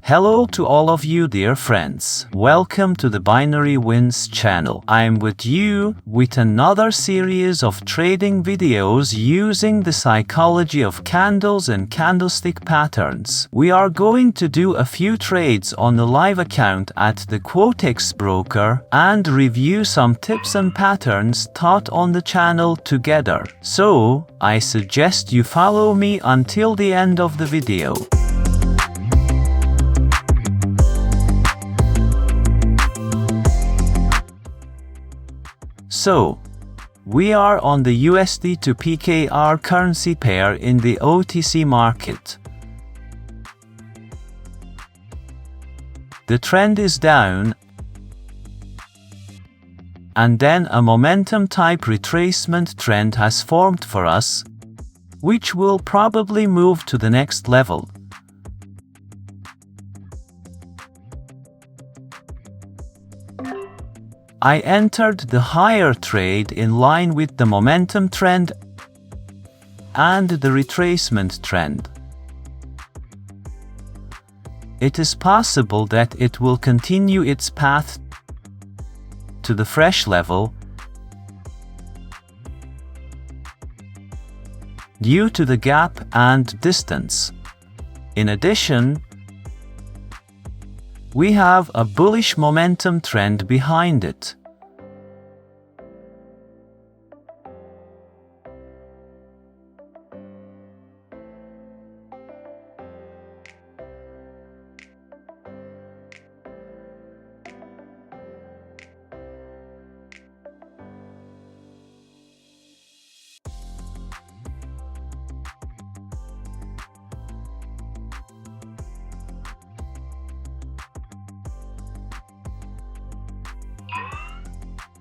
Hello to all of you dear friends. Welcome to the Binary Wins channel. I'm with you with another series of trading videos using the psychology of candles and candlestick patterns. We are going to do a few trades on the live account at the Quotex broker and review some tips and patterns taught on the channel together. So, I suggest you follow me until the end of the video. So, we are on the USD to PKR currency pair in the OTC market. The trend is down, and then a momentum type retracement trend has formed for us, which will probably move to the next level. I entered the higher trade in line with the momentum trend and the retracement trend. It is possible that it will continue its path to the fresh level due to the gap and distance. In addition, we have a bullish momentum trend behind it.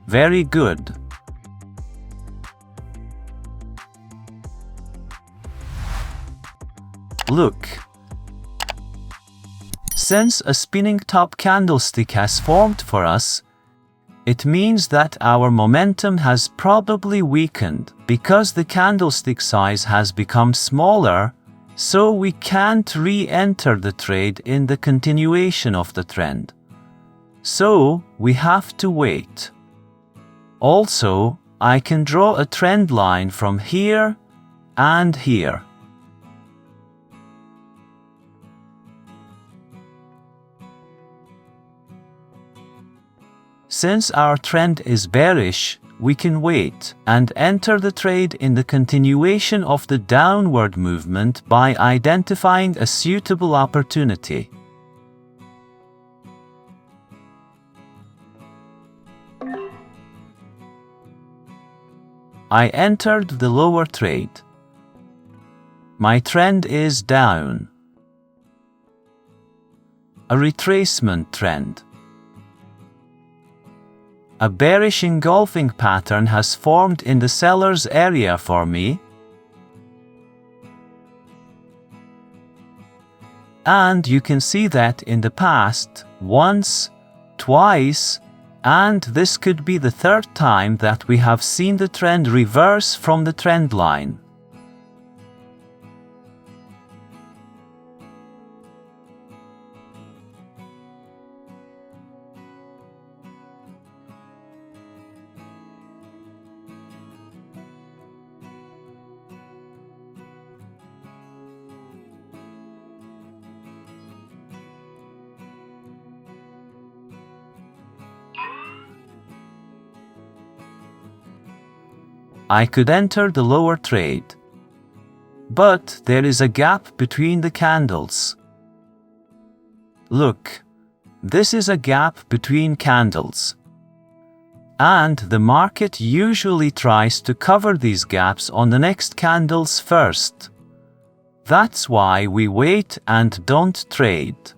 Very good. Look. Since a spinning top candlestick has formed for us, it means that our momentum has probably weakened because the candlestick size has become smaller, so we can't re-enter the trade in the continuation of the trend. So, we have to wait. Also, I can draw a trend line from here and here. Since our trend is bearish, we can wait and enter the trade in the continuation of the downward movement by identifying a suitable opportunity. I entered the lower trade. My trend is down. A retracement trend. A bearish engulfing pattern has formed in the seller's area for me. And you can see that in the past, once, twice, and this could be the third time that we have seen the trend reverse from the trend line. I could enter the lower trade. But there is a gap between the candles. Look, this is a gap between candles. And the market usually tries to cover these gaps on the next candles first. That's why we wait and don't trade.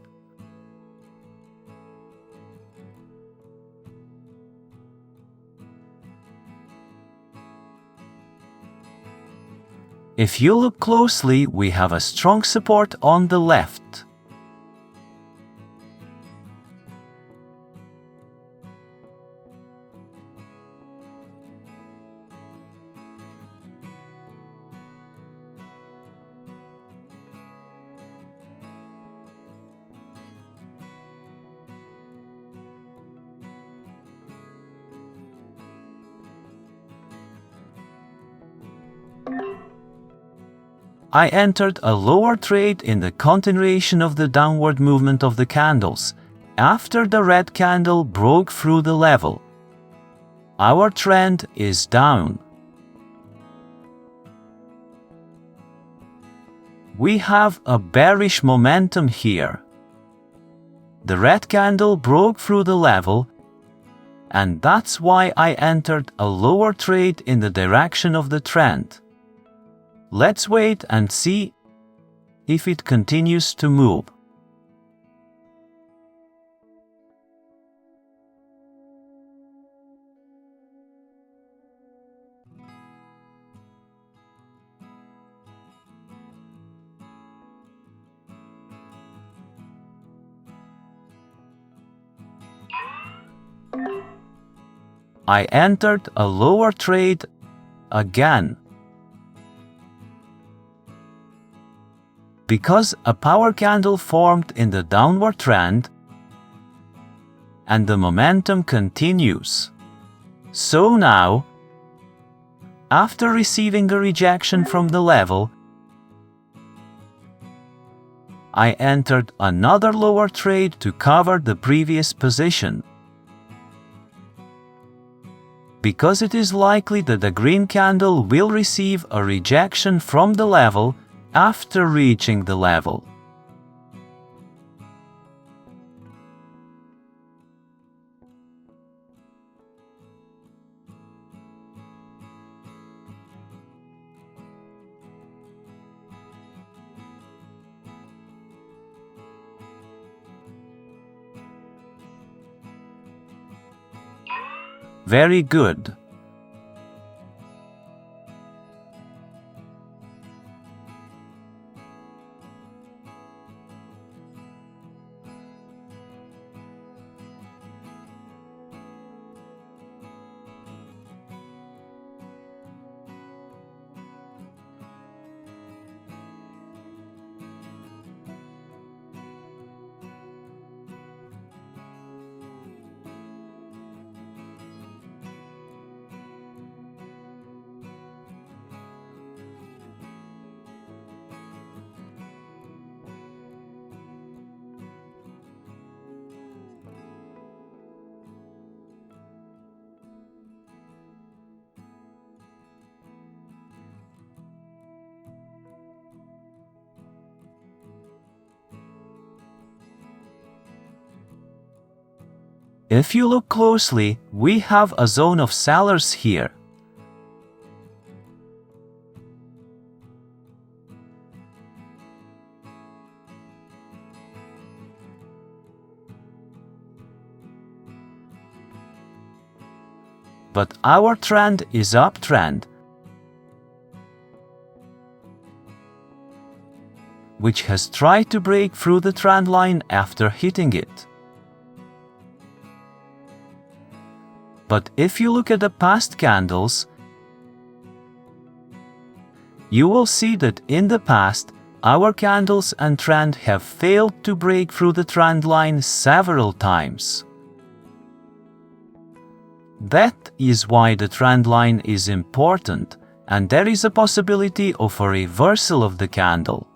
If you look closely, we have a strong support on the left. I entered a lower trade in the continuation of the downward movement of the candles after the red candle broke through the level. Our trend is down. We have a bearish momentum here. The red candle broke through the level, and that's why I entered a lower trade in the direction of the trend. Let's wait and see if it continues to move. I entered a lower trade again. Because a power candle formed in the downward trend and the momentum continues. So now, after receiving a rejection from the level, I entered another lower trade to cover the previous position. Because it is likely that the green candle will receive a rejection from the level after reaching the level. Very good. If you look closely, we have a zone of sellers here. But our trend is uptrend, which has tried to break through the trend line after hitting it. But if you look at the past candles, you will see that in the past, our candles and trend have failed to break through the trend line several times. That is why the trend line is important, and there is a possibility of a reversal of the candle.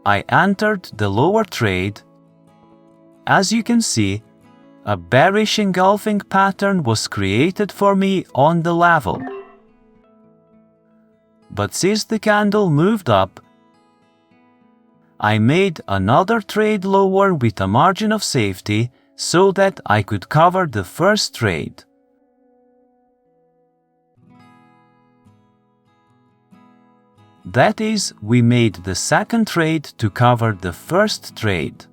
I entered the lower trade. As you can see, a bearish engulfing pattern was created for me on the level. But since the candle moved up, I made another trade lower with a margin of safety so that I could cover the first trade. That is, we made the second trade to cover the first trade.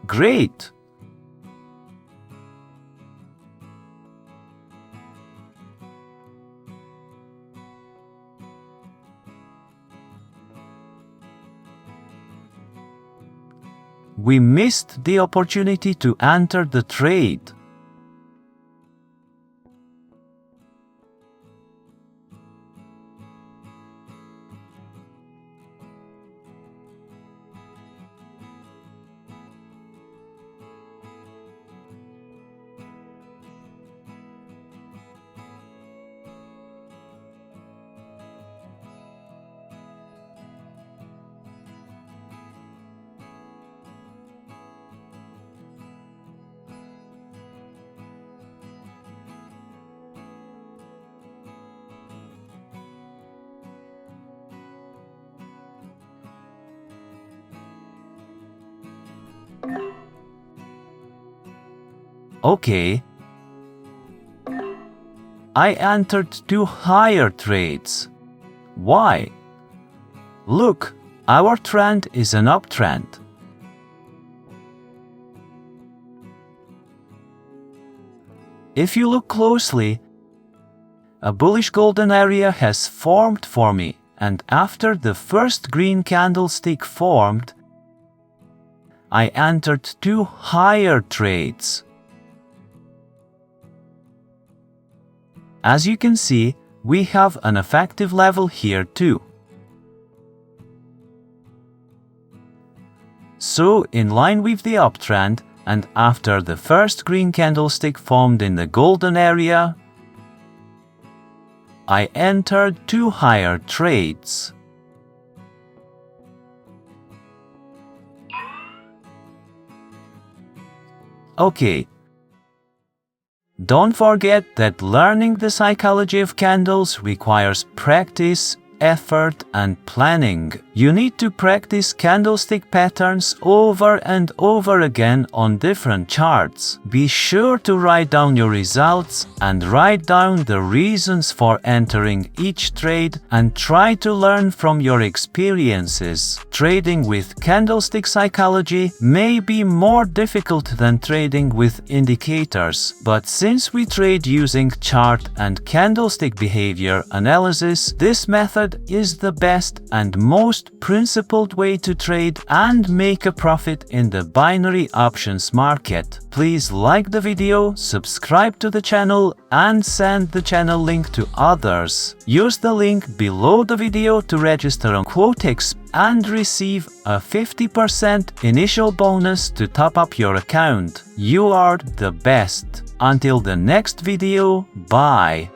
Great! we missed the opportunity to enter the trade. Okay. I entered 2 higher trades. Why? Look, our trend is an uptrend. If you look closely, a bullish golden area has formed for me, and after the first green candlestick formed, I entered 2 higher trades. As you can see, we have an effective level here too. So, in line with the uptrend, and after the first green candlestick formed in the golden area, I entered 2 higher trades. Okay. Don't forget that learning the psychology of candles requires practice, effort, and planning. You need to practice candlestick patterns over and over again on different charts. Be sure to write down your results and write down the reasons for entering each trade and try to learn from your experiences. Trading with candlestick psychology may be more difficult than trading with indicators, but since we trade using chart and candlestick behavior analysis, this method is the best and most principled way to trade and make a profit in the binary options market. Please like the video, subscribe to the channel, and send the channel link to others. Use the link below the video to register on Quotex and receive a 50% initial bonus to top up your account. You are the best. Until the next video, bye.